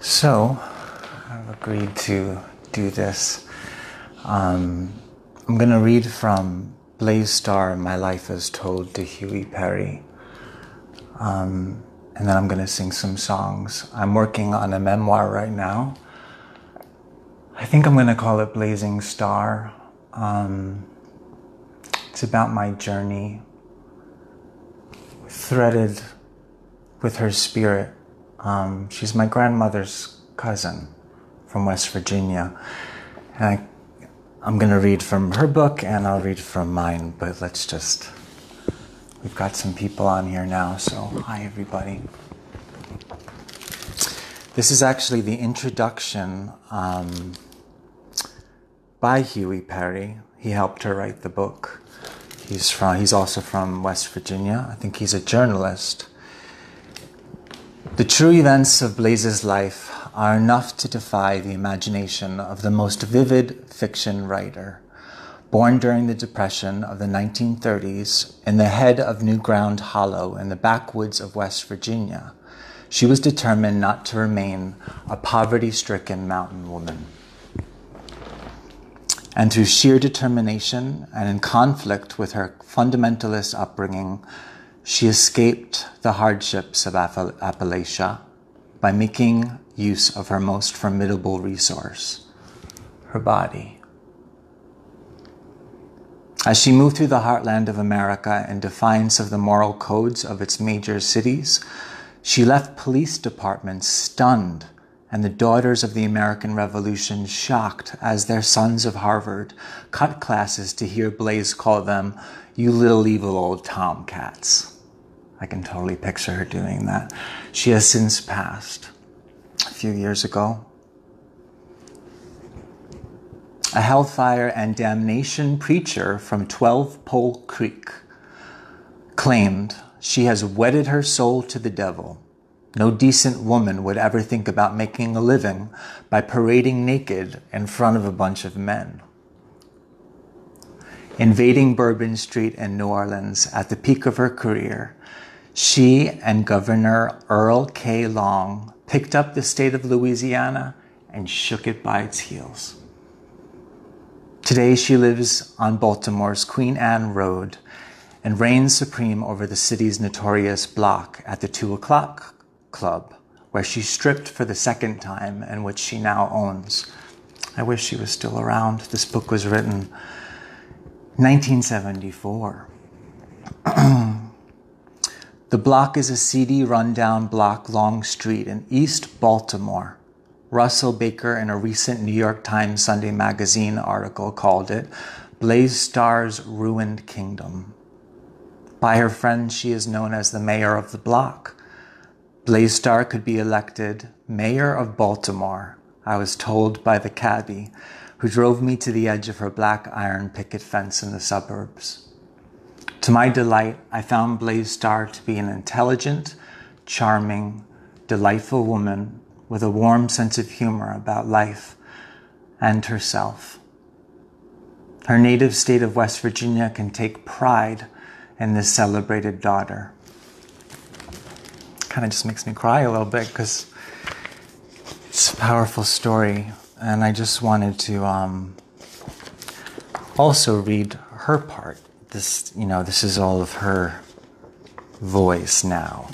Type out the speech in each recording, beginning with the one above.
So, I've agreed to do this. I'm going to read from Blaze Starr, My Life as Told to Huey Perry. And then I'm going to sing some songs. I'm working on a memoir right now. I think I'm going to call it Blazing Starr. It's about my journey, threaded with her spirit. She's my grandmother's cousin from West Virginia. And I'm going to read from her book and I'll read from mine, but we've got some people on here now, so hi everybody. This is actually the introduction by Huey Perry. He helped her write the book. He's also from West Virginia. I think he's a journalist. The true events of Blaze's life are enough to defy the imagination of the most vivid fiction writer. Born during the Depression of the 1930s in the head of New Ground Hollow in the backwoods of West Virginia, she was determined not to remain a poverty-stricken mountain woman. And through sheer determination and in conflict with her fundamentalist upbringing, she escaped the hardships of Appalachia by making use of her most formidable resource, her body. As she moved through the heartland of America in defiance of the moral codes of its major cities, she left police departments stunned and the daughters of the American Revolution shocked as their sons of Harvard cut classes to hear Blaze call them, "You little evil old tomcats." I can totally picture her doing that. She has since passed a few years ago. A hellfire and damnation preacher from 12 Pole Creek claimed she has wedded her soul to the devil. No decent woman would ever think about making a living by parading naked in front of a bunch of men. Invading Bourbon Street in New Orleans at the peak of her career, she and Governor Earl K. Long picked up the state of Louisiana and shook it by its heels. Today she lives on Baltimore's Queen Anne Road and reigns supreme over the city's notorious block at the 2 O'Clock Club, where she stripped for the second time and which she now owns. I wish she was still around. This book was written 1974. The block is a seedy, rundown block long street in East Baltimore. Russell Baker, in a recent New York Times Sunday Magazine article, called it Blaze Starr's ruined kingdom. By her friends, she is known as the mayor of the block. Blaze Starr could be elected mayor of Baltimore, I was told by the cabbie, who drove me to the edge of her black iron picket fence in the suburbs. To my delight, I found Blaze Starr to be an intelligent, charming, delightful woman with a warm sense of humor about life and herself. Her native state of West Virginia can take pride in this celebrated daughter. Kind of just makes me cry a little bit because it's a powerful story. And I just wanted to also read her part. This is all of her voice now.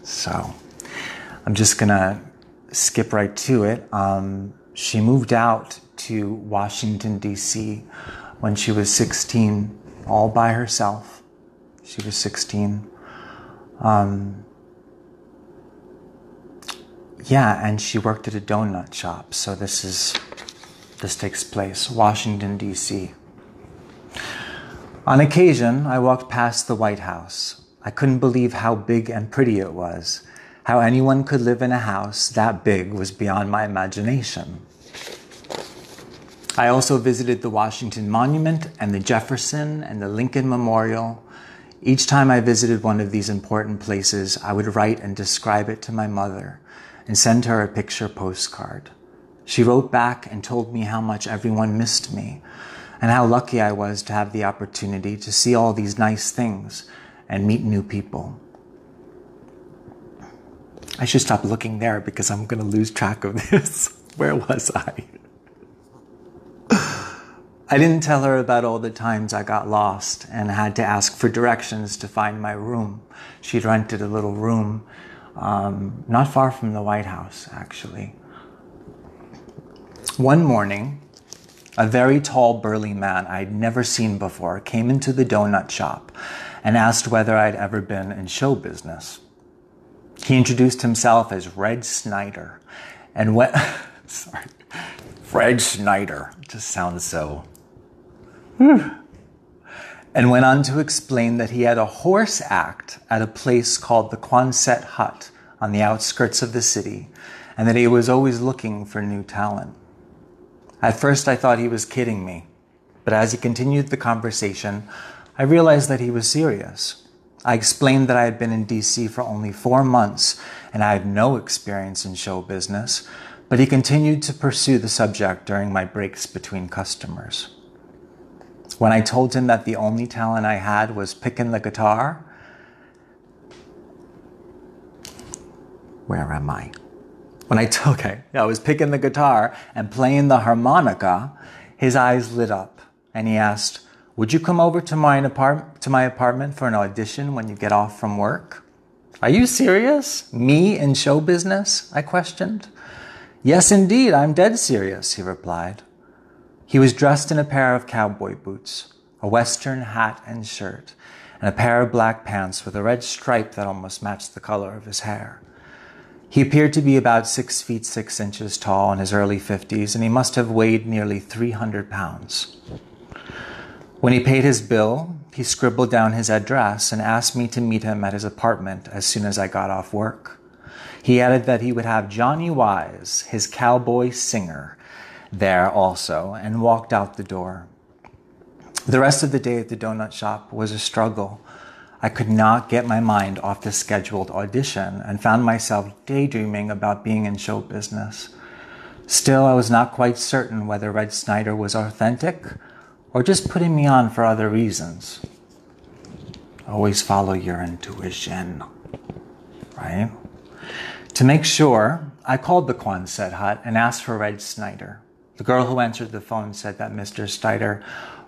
So I'm just gonna skip right to it. She moved out to Washington, D.C. when she was 16, all by herself. She was 16. And she worked at a donut shop. So this takes place, Washington, D.C. On occasion, I walked past the White House. I couldn't believe how big and pretty it was. How anyone could live in a house that big was beyond my imagination. I also visited the Washington Monument and the Jefferson and the Lincoln Memorial. Each time I visited one of these important places, I would write and describe it to my mother and send her a picture postcard. She wrote back and told me how much everyone missed me and how lucky I was to have the opportunity to see all these nice things and meet new people. I should stop looking there because I'm going to lose track of this. Where was I? I didn't tell her about all the times I got lost and had to ask for directions to find my room. She'd rented a little room not far from the White House, actually. One morning, a very tall, burly man I'd never seen before came into the donut shop and asked whether I'd ever been in show business. He introduced himself as Red Snyder and went... Sorry. Fred Snyder. It just sounds so... And went on to explain that he had a horse act at a place called the Quonset Hut on the outskirts of the city, and that he was always looking for new talent. At first I thought he was kidding me, but as he continued the conversation, I realized that he was serious. I explained that I had been in DC for only 4 months and I had no experience in show business, but he continued to pursue the subject during my breaks between customers. When I told him that the only talent I had was picking the guitar, where am I? I was picking the guitar and playing the harmonica, his eyes lit up and he asked, "Would you come over to my apartment for an audition when you get off from work?" "Are you serious? Me in show business?" I questioned. "Yes, indeed, I'm dead serious," he replied. He was dressed in a pair of cowboy boots, a Western hat and shirt, and a pair of black pants with a red stripe that almost matched the color of his hair. He appeared to be about 6 feet 6 inches tall, in his early 50s, and he must have weighed nearly 300 pounds. When he paid his bill, he scribbled down his address and asked me to meet him at his apartment as soon as I got off work. He added that he would have Johnny Wise, his cowboy singer, there also, and walked out the door. The rest of the day at the donut shop was a struggle. I could not get my mind off the scheduled audition and found myself daydreaming about being in show business. Still, I was not quite certain whether Red Snyder was authentic or just putting me on for other reasons. Always follow your intuition, right? To make sure, I called the Quonset Hut and asked for Red Snyder. The girl who answered the phone said that Mr. Snyder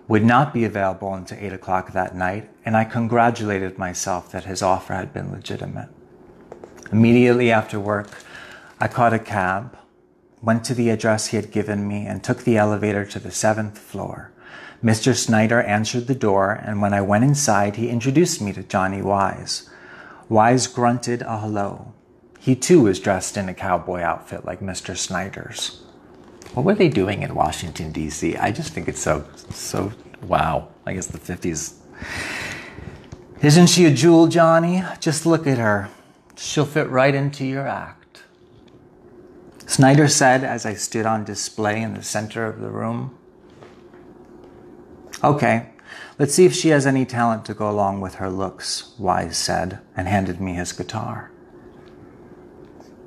would not be available until 8 o'clock that night, and I congratulated myself that his offer had been legitimate. Immediately after work, I caught a cab, went to the address he had given me, and took the elevator to the 7th floor. Mr. Snyder answered the door, and when I went inside, he introduced me to Johnny Wise. Wise grunted a hello. He too was dressed in a cowboy outfit like Mr. Snyder's. What were they doing in Washington, D.C.? I just think it's so, wow. I guess the 50s. "Isn't she a jewel, Johnny? Just look at her. She'll fit right into your act," Snyder said as I stood on display in the center of the room. "Okay, let's see if she has any talent to go along with her looks," Wise said, and handed me his guitar.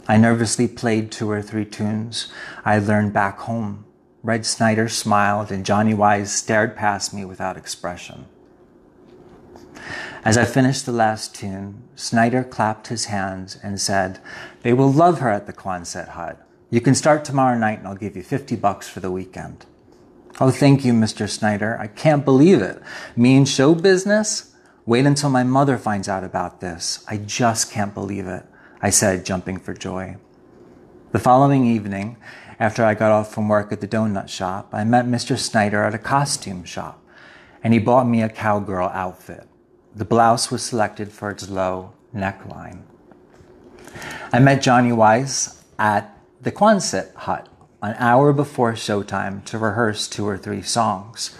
I nervously played 2 or 3 tunes I had learned back home. Red Snyder smiled and Johnny Wise stared past me without expression. As I finished the last tune, Snyder clapped his hands and said, "They will love her at the Quonset Hut. You can start tomorrow night and I'll give you $50 for the weekend." "Oh, thank you, Mr. Snyder. I can't believe it. Me in show business? Wait until my mother finds out about this. I just can't believe it," I said, jumping for joy. The following evening, after I got off from work at the donut shop, I met Mr. Snyder at a costume shop, and he bought me a cowgirl outfit. The blouse was selected for its low neckline. I met Johnny Wise at the Quonset Hut an hour before showtime to rehearse 2 or 3 songs.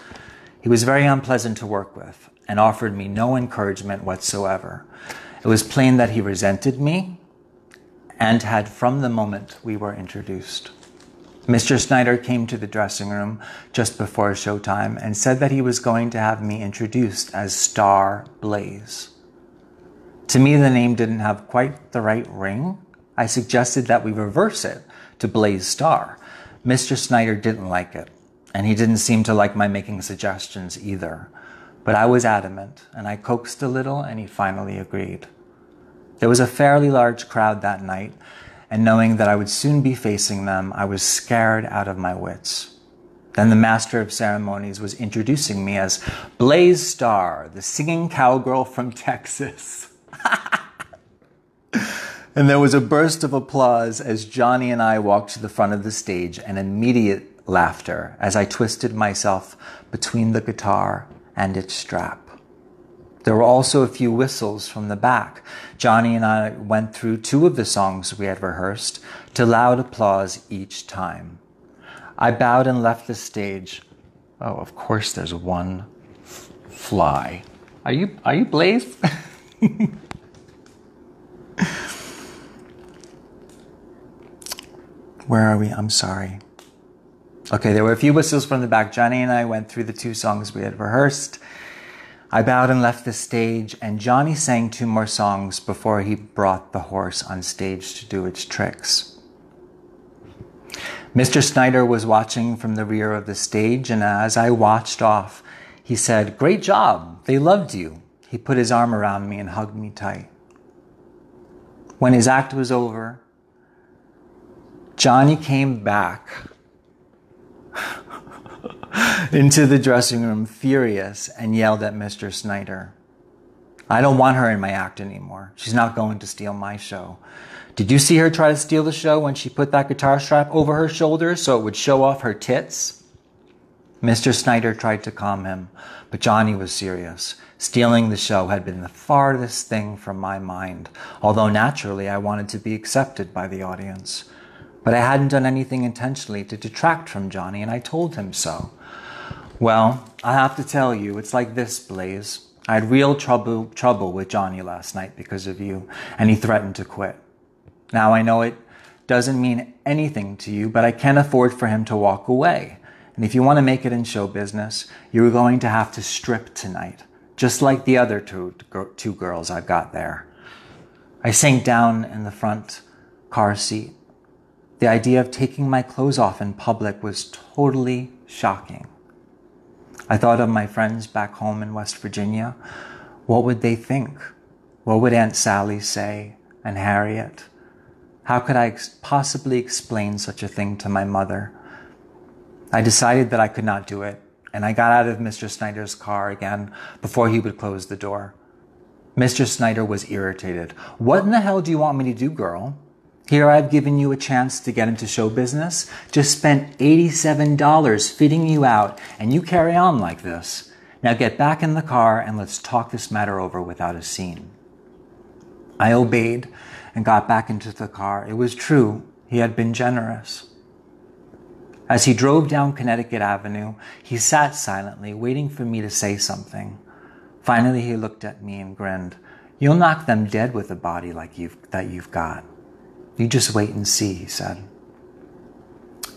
He was very unpleasant to work with and offered me no encouragement whatsoever. It was plain that he resented me and had from the moment we were introduced. Mr. Snyder came to the dressing room just before showtime and said that he was going to have me introduced as Starr Blaze. To me, the name didn't have quite the right ring. I suggested that we reverse it to Blaze Starr. Mr. Snyder didn't like it, and he didn't seem to like my making suggestions either. But I was adamant, and I coaxed a little, and he finally agreed. There was a fairly large crowd that night, and knowing that I would soon be facing them, I was scared out of my wits. Then the master of ceremonies was introducing me as Blaze Starr, the singing cowgirl from Texas. And there was a burst of applause as Johnny and I walked to the front of the stage, and immediate laughter as I twisted myself between the guitar and its strap. There were also a few whistles from the back. Johnny and I went through 2 of the songs we had rehearsed to loud applause each time. I bowed and left the stage. Oh, of course there's one fly. Are you Blaze? Where are we? I'm sorry. Okay, there were a few whistles from the back. Johnny and I went through the 2 songs we had rehearsed. I bowed and left the stage, and Johnny sang 2 more songs before he brought the horse on stage to do its tricks. Mr. Snyder was watching from the rear of the stage, and as I watched off, he said, "Great job, they loved you." He put his arm around me and hugged me tight. When his act was over, Johnny came back into the dressing room furious and yelled at Mr. Snyder, "I don't want her in my act anymore. She's not going to steal my show. Did you see her try to steal the show when she put that guitar strap over her shoulders so it would show off her tits?" Mr. Snyder tried to calm him, but Johnny was serious. Stealing the show had been the farthest thing from my mind, although naturally I wanted to be accepted by the audience. But I hadn't done anything intentionally to detract from Johnny, and I told him so. "Well, I have to tell you, it's like this, Blaze. I had real trouble with Johnny last night because of you, and he threatened to quit. Now, I know it doesn't mean anything to you, but I can't afford for him to walk away. And if you want to make it in show business, you're going to have to strip tonight, just like the other two girls I've got there." I sank down in the front car seat. The idea of taking my clothes off in public was totally shocking. I thought of my friends back home in West Virginia. What would they think? What would Aunt Sally say, and Harriet? How could I possibly explain such a thing to my mother? I decided that I could not do it, and I got out of Mr. Snyder's car again before he would close the door. Mr. Snyder was irritated. "What in the hell do you want me to do, girl? Here I've given you a chance to get into show business, just spent $87 fitting you out, and you carry on like this. Now get back in the car and let's talk this matter over without a scene." I obeyed and got back into the car. It was true, he had been generous. As he drove down Connecticut Avenue, he sat silently, waiting for me to say something. Finally, he looked at me and grinned. "You'll knock them dead with a body like you've got. You just wait and see," he said.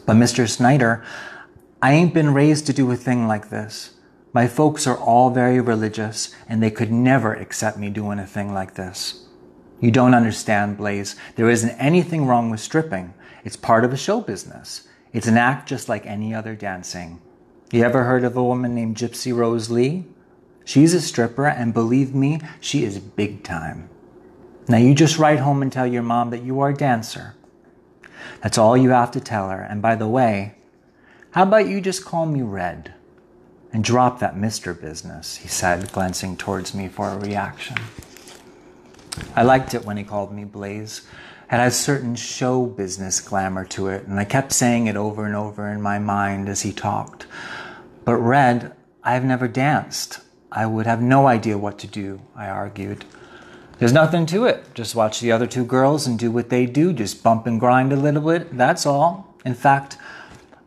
"But Mr. Snyder, I ain't been raised to do a thing like this. My folks are all very religious, and they could never accept me doing a thing like this. You don't understand, Blaze. There isn't anything wrong with stripping. It's part of a show business. It's an act just like any other dancing. You ever heard of a woman named Gypsy Rose Lee? She's a stripper, and believe me, she is big time. Now you just write home and tell your mom that you are a dancer. That's all you have to tell her. And by the way, how about you just call me Red? And drop that Mr. business," he said, glancing towards me for a reaction. I liked it when he called me Blaze. It had a certain show business glamour to it, and I kept saying it over and over in my mind as he talked. "But Red, I've never danced. I would have no idea what to do," I argued. "There's nothing to it. Just watch the other 2 girls and do what they do. Just bump and grind a little bit. That's all. In fact,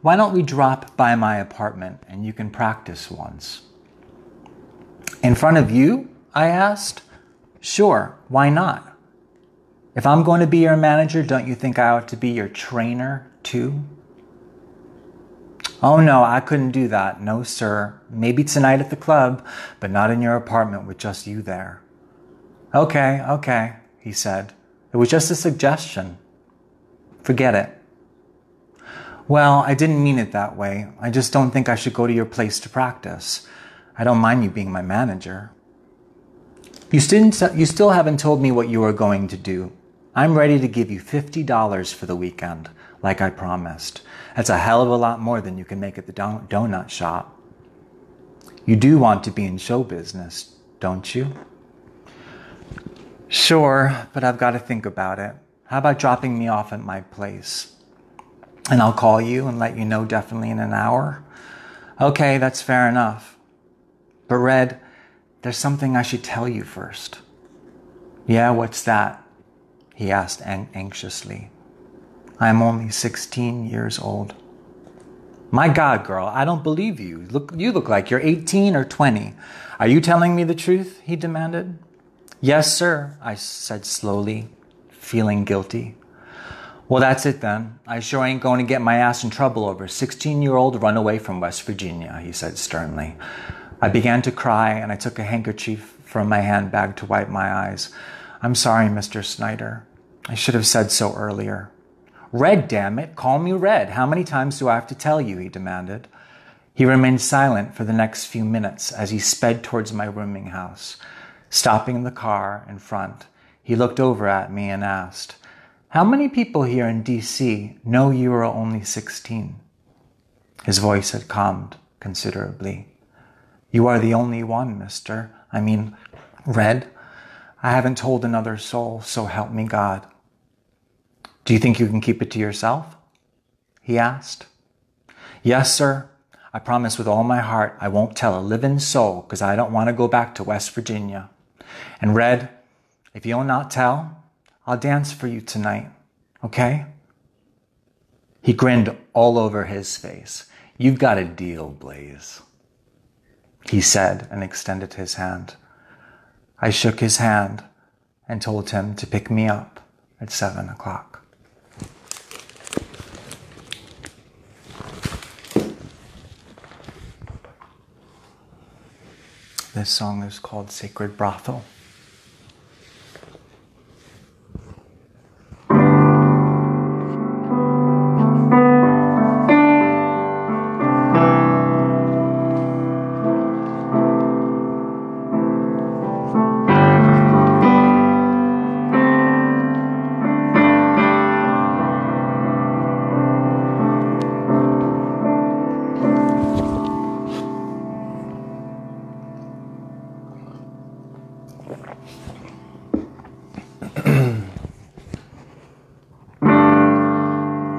why don't we drop by my apartment and you can practice once?" "In front of you?" I asked. "Sure, why not? If I'm going to be your manager, don't you think I ought to be your trainer too?" "Oh no, I couldn't do that. No, sir. Maybe tonight at the club, but not in your apartment with just you there." Okay, he said. "It was just a suggestion. Forget it." "Well, I didn't mean it that way. I just don't think I should go to your place to practice. I don't mind you being my manager." You still haven't told me what you are going to do. I'm ready to give you $50 for the weekend, like I promised. That's a hell of a lot more than you can make at the donut shop. You do want to be in show business, don't you? Sure, but I've got to think about it. How about dropping me off at my place? And I'll call you and let you know definitely in an hour. Okay, that's fair enough. But Red, there's something I should tell you first. Yeah, what's that? He asked anxiously. I'm only 16 years old. My God, girl, I don't believe you. You look like you're 18 or 20. Are you telling me the truth? He demanded. Yes, sir, I said slowly, feeling guilty. Well, that's it then. I sure ain't going to get my ass in trouble over a 16-year-old runaway from West Virginia, he said sternly. I began to cry and I took a handkerchief from my handbag to wipe my eyes. I'm sorry, Mr. Snyder. I should have said so earlier. Red, damn it. Call me Red. How many times do I have to tell you? He demanded. He remained silent for the next few minutes as he sped towards my rooming house. Stopping the car in front, he looked over at me and asked, How many people here in D.C. know you are only 16? His voice had calmed considerably. You are the only one, Red. I haven't told another soul, so help me God. Do you think you can keep it to yourself? He asked. Yes, sir. I promise with all my heart I won't tell a living soul because I don't want to go back to West Virginia. And Red, if you'll not tell, I'll dance for you tonight, okay? He grinned all over his face. You've got a deal, Blaze, he said and extended his hand. I shook his hand and told him to pick me up at 7 o'clock. This song is called Sacred Brothel.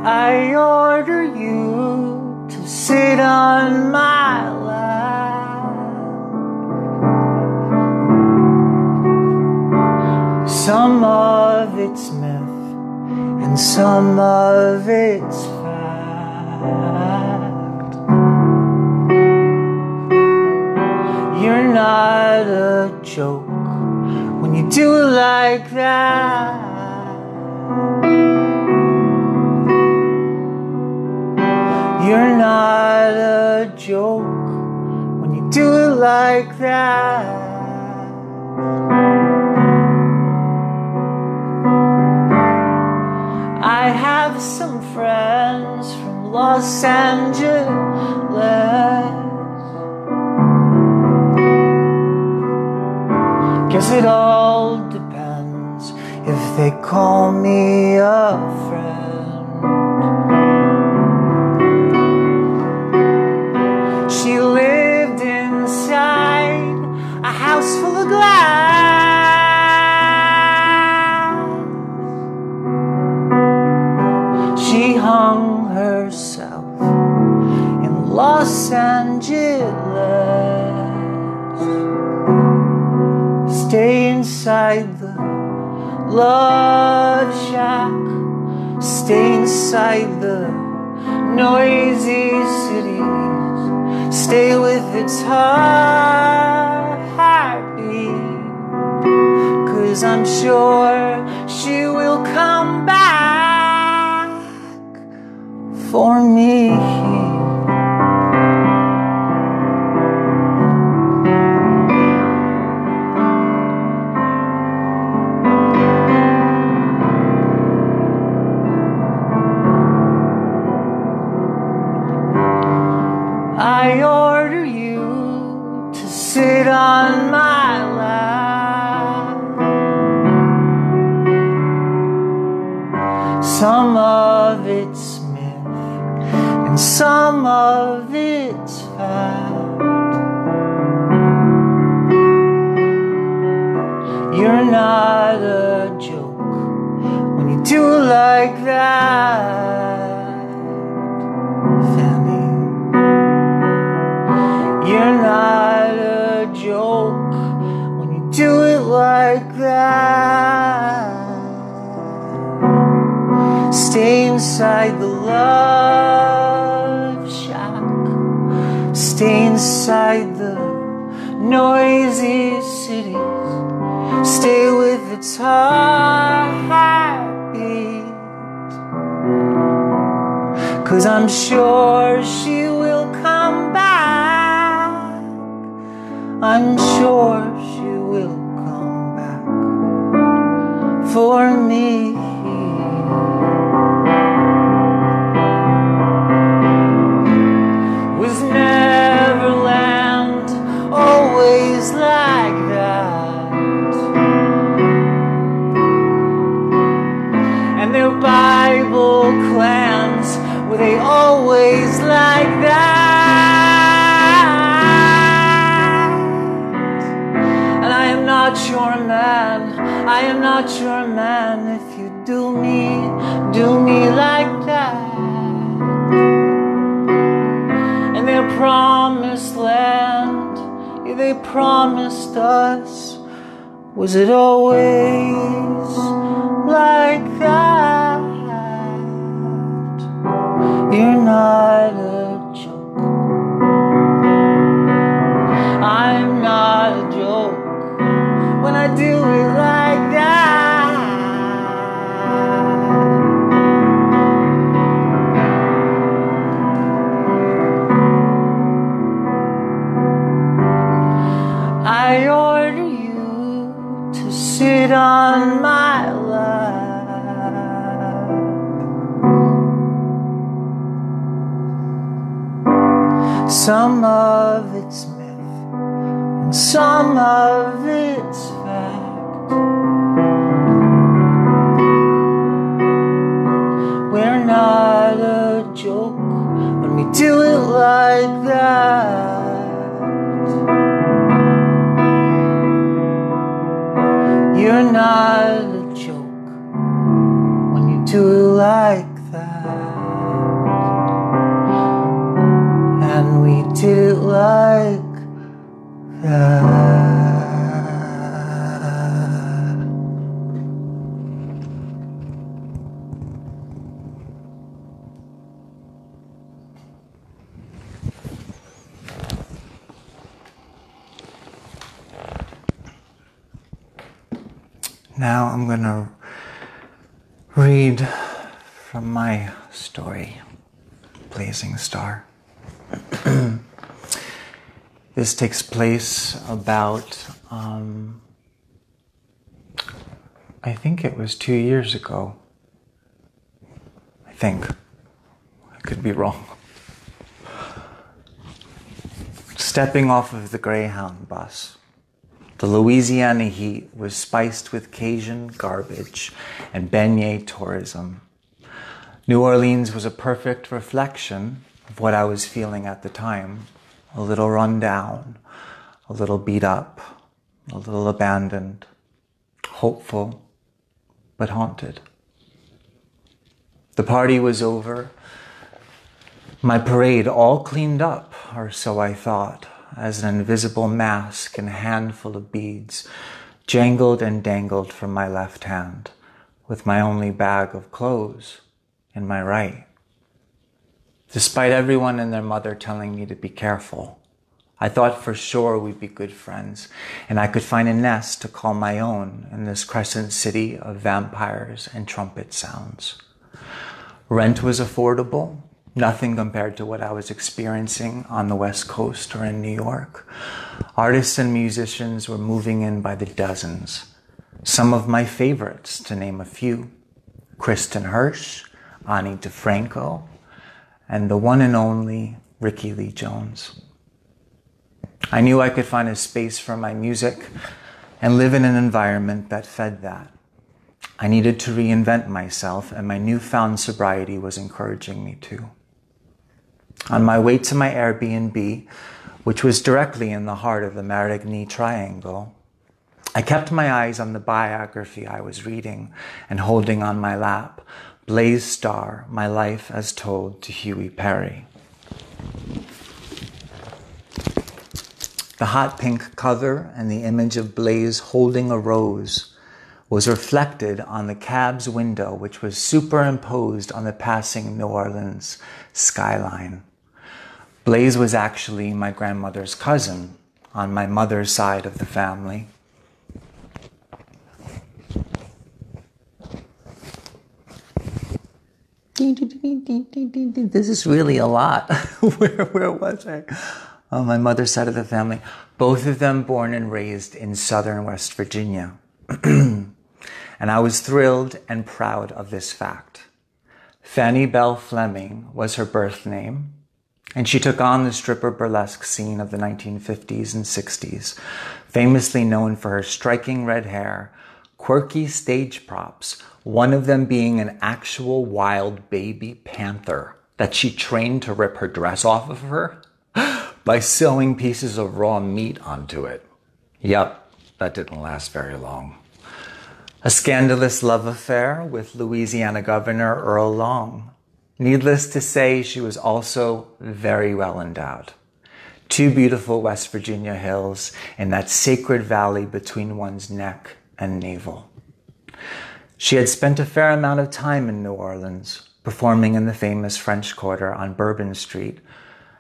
I order you to sit on my lap. Some of it's myth and some of it's fact. You're not a joke when you do it like that. You're not a joke when you do it like that. I have some friends from Los Angeles. Guess it all depends if they call me a friend. She lived inside a house full of glass. She hung herself in Los Angeles. Stay inside the love shack. Stay inside the noisy city. Stay with its heartbeat, 'cause I'm sure she will come back for me. I order you to sit on my lap. Some of it's myth and some of it's fact. You're not a joke when you do like that, Fanny. You're not a joke when you do it like that. Stay inside the love shack. Stay inside the noisy cities. Stay with its heartbeat. 'Cause I'm sure she will come back. I'm sure she will come back for me. Was Neverland always like that? And their Bible clans, were they always like that? And I am not your man, I am not your man if you do me like that. And their promised land, yeah, they promised us, was it always like that? You're not a joke. I'm not a joke when I do it like that. I order you to sit on my lap. Some of it's myth and some of it's fact. We're not a joke when we do it like that. You're not a joke when you do it like that. And we did it like that. Now I'm going to read from my story, Blazing Starr. This takes place about, I think it was 2 years ago. I think. I could be wrong. Stepping off of the Greyhound bus. The Louisiana heat was spiced with Cajun garbage and beignet tourism. New Orleans was a perfect reflection of what I was feeling at the time. A little run down, a little beat up, a little abandoned, hopeful, but haunted. The party was over. My parade all cleaned up, or so I thought, as an invisible mask and a handful of beads jangled and dangled from my left hand, with my only bag of clothes in my right. Despite everyone and their mother telling me to be careful, I thought for sure we'd be good friends, and I could find a nest to call my own in this crescent city of vampires and trumpet sounds. Rent was affordable, nothing compared to what I was experiencing on the West Coast or in New York. Artists and musicians were moving in by the dozens. Some of my favorites, to name a few: Kristen Hirsch, Ani DeFranco, and the one and only Ricky Lee Jones. I knew I could find a space for my music and live in an environment that fed that. I needed to reinvent myself, and my newfound sobriety was encouraging me to. On my way to my Airbnb, which was directly in the heart of the Marigny Triangle, I kept my eyes on the biography I was reading and holding on my lap, Blaze Starr, My Life as Told to Huey Perry. The hot pink cover and the image of Blaze holding a rose was reflected on the cab's window, which was superimposed on the passing New Orleans skyline. Blaze was actually my grandmother's cousin on my mother's side of the family. This is really a lot. Where was I? On my mother's side of the family. Both of them born and raised in southern West Virginia. And I was thrilled and proud of this fact. Fannie Belle Fleming was her birth name, and she took on the stripper burlesque scene of the 1950s and 60s, famously known for her striking red hair, quirky stage props, one of them being an actual wild baby panther that she trained to rip her dress off of her by sewing pieces of raw meat onto it. Yep, that didn't last very long. A scandalous love affair with Louisiana Governor Earl Long. Needless to say, she was also very well endowed. 2 beautiful West Virginia hills in that sacred valley between one's neck and navel. She had spent a fair amount of time in New Orleans, performing in the famous French Quarter on Bourbon Street.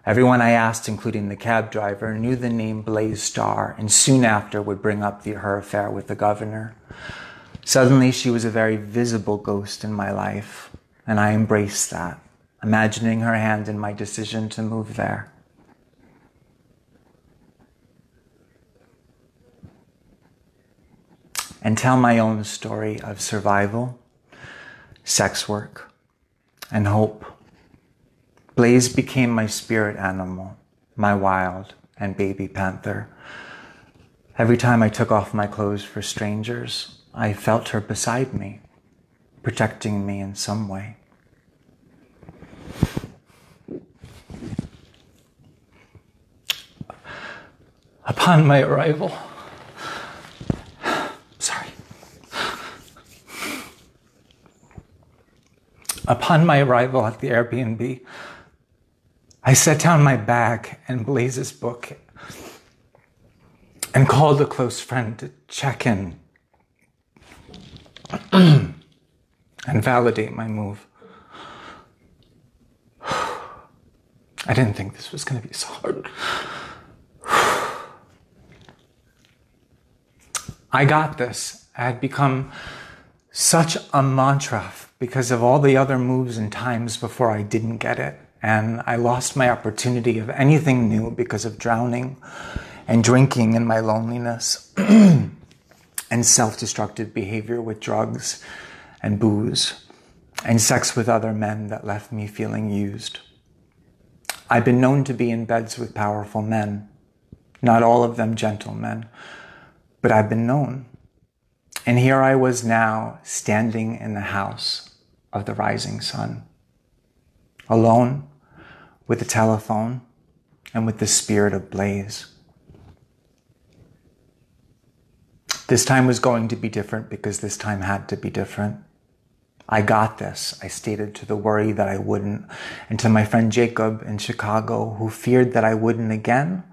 Everyone I asked, including the cab driver, knew the name Blaze Starr, and soon after would bring up her affair with the governor. Suddenly, she was a very visible ghost in my life, and I embraced that, imagining her hand in my decision to move there. And tell my own story of survival, sex work, and hope. Blaze became my spirit animal, my wild and baby panther. Every time I took off my clothes for strangers, I felt her beside me, protecting me in some way. Upon my arrival, at the Airbnb, I set down my bag and Blaze's book and called a close friend to check in and validate my move. I didn't think this was going to be so hard. I got this. I had become such a mantra because of all the other moves and times before I didn't get it. And I lost my opportunity of anything new because of drowning and drinking in my loneliness and self-destructive behavior with drugs and booze and sex with other men that left me feeling used. I've been known to be in beds with powerful men, not all of them gentlemen, but I've been known. And here I was now standing in the house of the rising sun, alone with a telephone and with the spirit of Blaze. This time was going to be different because this time had to be different. I got this, I stated to the worry that I wouldn't, and to my friend Jacob in Chicago, who feared that I wouldn't again,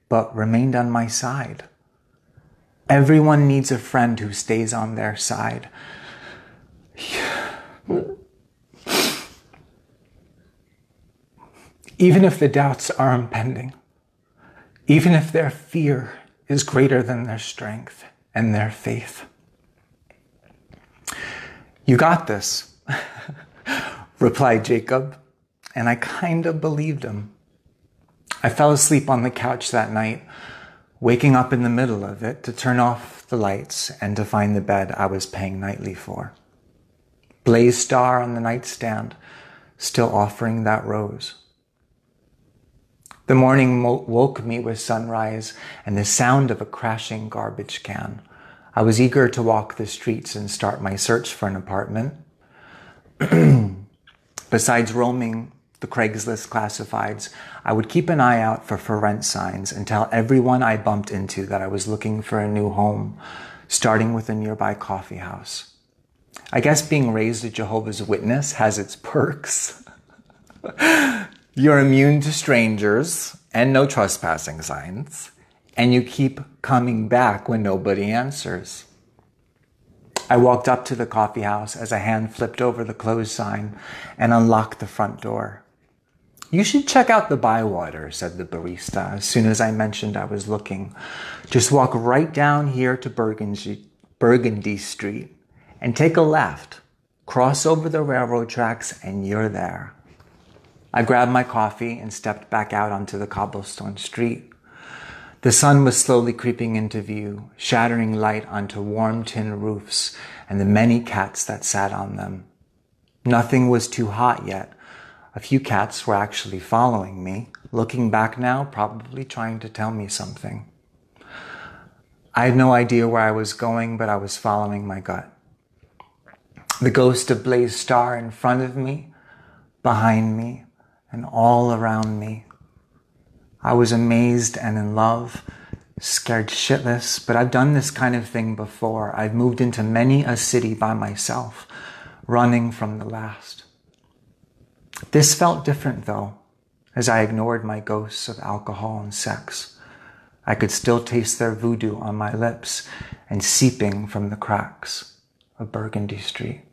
but remained on my side. Everyone needs a friend who stays on their side. Even if the doubts are impending, even if their fear is greater than their strength and their faith. You got this, replied Jacob, and I kind of believed him. I fell asleep on the couch that night, waking up in the middle of it to turn off the lights and to find the bed I was paying nightly for. Blaze Starr on the nightstand, still offering that rose. The morning woke me with sunrise and the sound of a crashing garbage can. I was eager to walk the streets and start my search for an apartment. Besides roaming the Craigslist classifieds, I would keep an eye out for rent signs and tell everyone I bumped into that I was looking for a new home, starting with a nearby coffee house. I guess being raised a Jehovah's Witness has its perks. You're immune to strangers and no trespassing signs, and you keep coming back when nobody answers. I walked up to the coffee house as a hand flipped over the closed sign and unlocked the front door. "You should check out the Bywater," said the barista as soon as I mentioned I was looking. "Just walk right down here to Burgundy Street and take a left. Cross over the railroad tracks and you're there." I grabbed my coffee and stepped back out onto the cobblestone street. The sun was slowly creeping into view, shattering light onto warm tin roofs and the many cats that sat on them. Nothing was too hot yet. A few cats were actually following me, looking back now, probably trying to tell me something. I had no idea where I was going, but I was following my gut. The ghost of Blaze Starr in front of me, behind me, and all around me. I was amazed and in love, scared shitless, but I've done this kind of thing before. I've moved into many a city by myself, running from the last. This felt different though, as I ignored my ghosts of alcohol and sex. I could still taste their voodoo on my lips and seeping from the cracks of Burgundy Street.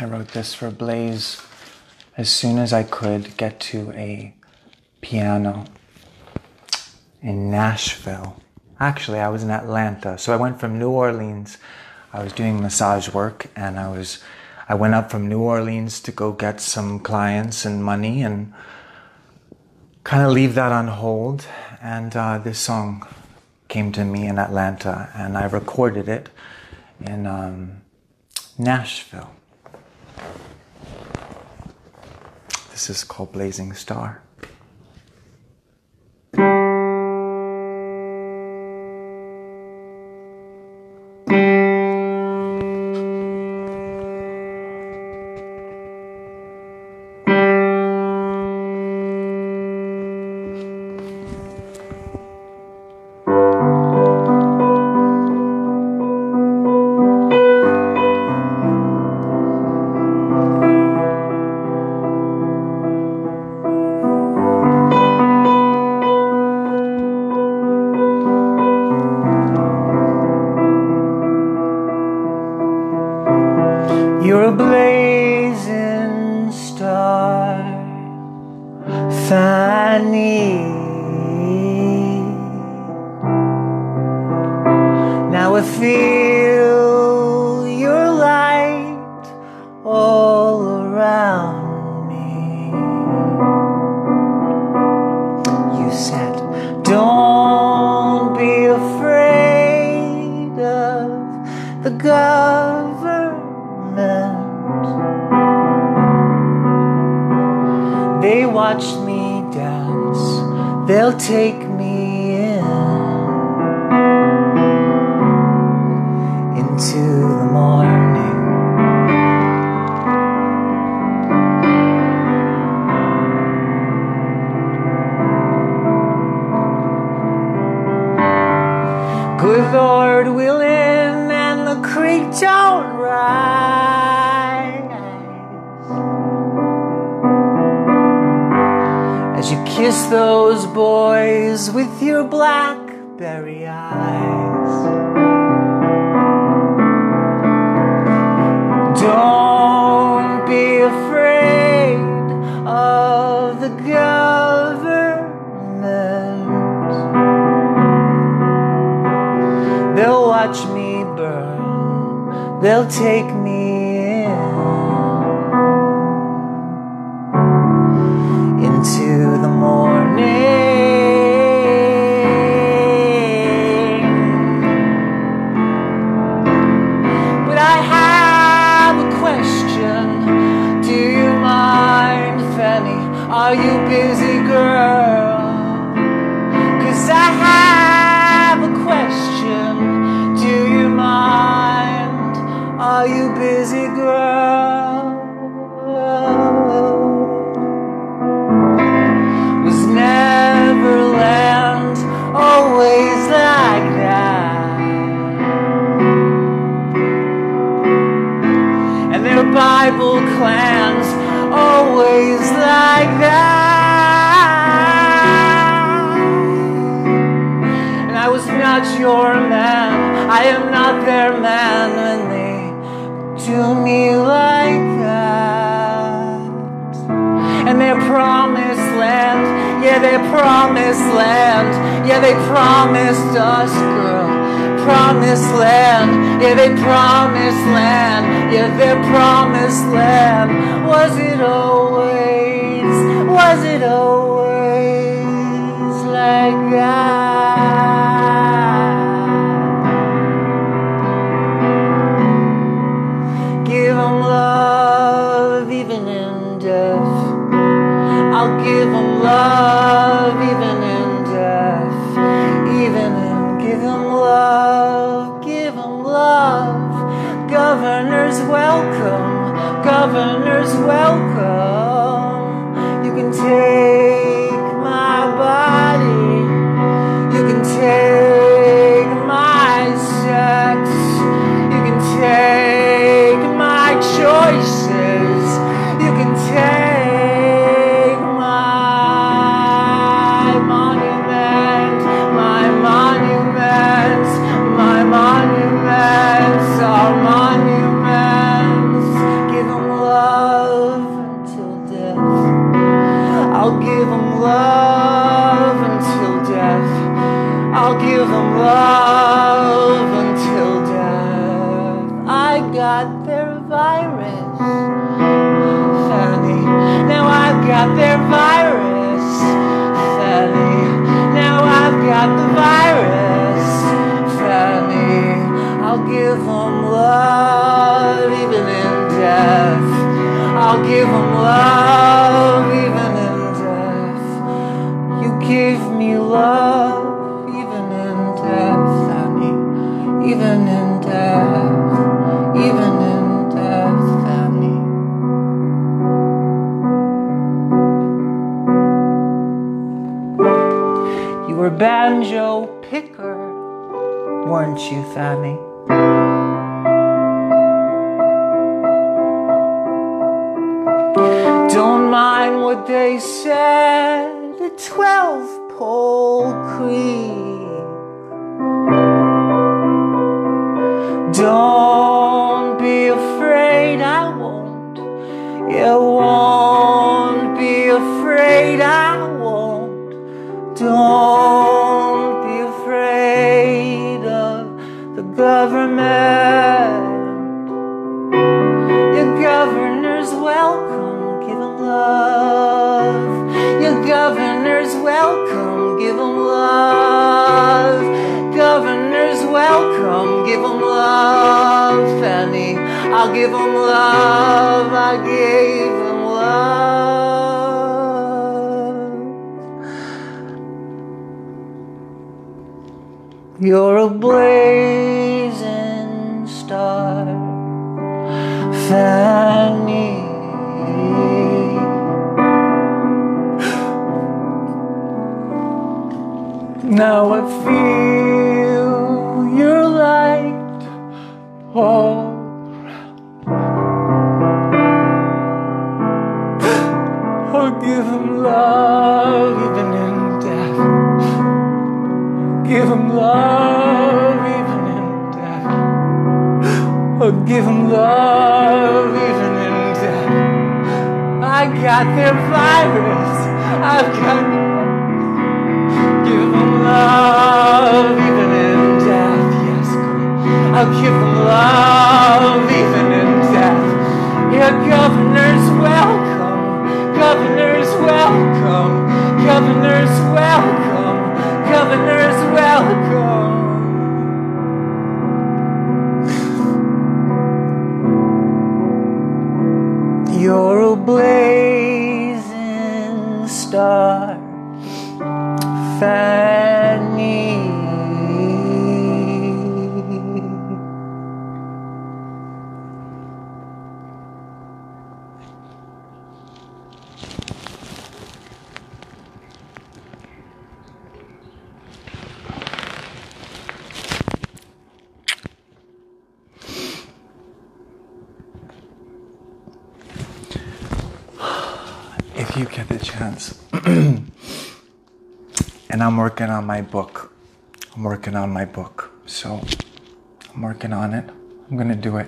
I wrote this for Blaze as soon as I could get to a piano in Nashville. Actually, I was in Atlanta. So I went from New Orleans. I was doing massage work and I went up from New Orleans to go get some clients and money and kind of leave that on hold. And this song came to me in Atlanta and I recorded it in Nashville. This is called Blazing Starr. You're a blazing star, Fanny. Now I feel your light all around me. You said, don't be afraid of the government. They watch me dance, they'll take me into the morning. Good Lord willing and the creek don't rise, as you kiss those boys with your blackberry eyes. Don't be afraid of the government. They'll watch me burn, they'll take me into the morning. Are you busy, girl? 'Cause I have a question. Do you mind? Are you busy, girl? Was Neverland always like that? And their Bible clans always like that? And I was not your man, I am not their man, when they do me like that. And their promised land, yeah, their promised land, yeah, they promised us, girl. Promised land, yeah, they promised land, yeah, their promised land. Was it always like that? Give them love even in death. I'll give them love even in death. Give them love, give them love. Governors welcome, governors welcome. You can take my body, you can take my sex, you can take my choices, you can take my monument, my monuments, my monuments are monuments. Give them love until death. I'll give them love until death. I'll give them love until death. I got their virus, Fanny. Now I've got their virus, Fanny. Now I've got the virus, Fanny. I'll give them love even in death. I'll give them love even in death. You give me love even in death, Fanny. Even in death, even in death, Fanny. You were banjo picker, weren't you, Fanny? Don't mind what they said at 12 Pole Creek. Don't be afraid, I won't. You won't be afraid, I won't. Don't be afraid of the government. Your governor's welcome, give them love. Your governor's welcome, give them love. Governor's welcome, give them love, Fanny. I'll give them love, I gave them love. You're a blazing star, Fanny. Now I feel your light all around. I'll give him love even in death. Give him love even in death. I'll give him love even in death. I got their virus, I've got. Give them love even in death, yes, girl. I'll give them love even in death. Yeah, governor's welcome, governor's welcome, governor's welcome, governor's welcome. You're a blazing Starr, Fanny. If you get the chance, and I'm working on my book. So I'm working on it. I'm gonna do it.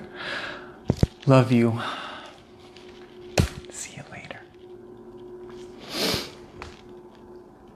Love you.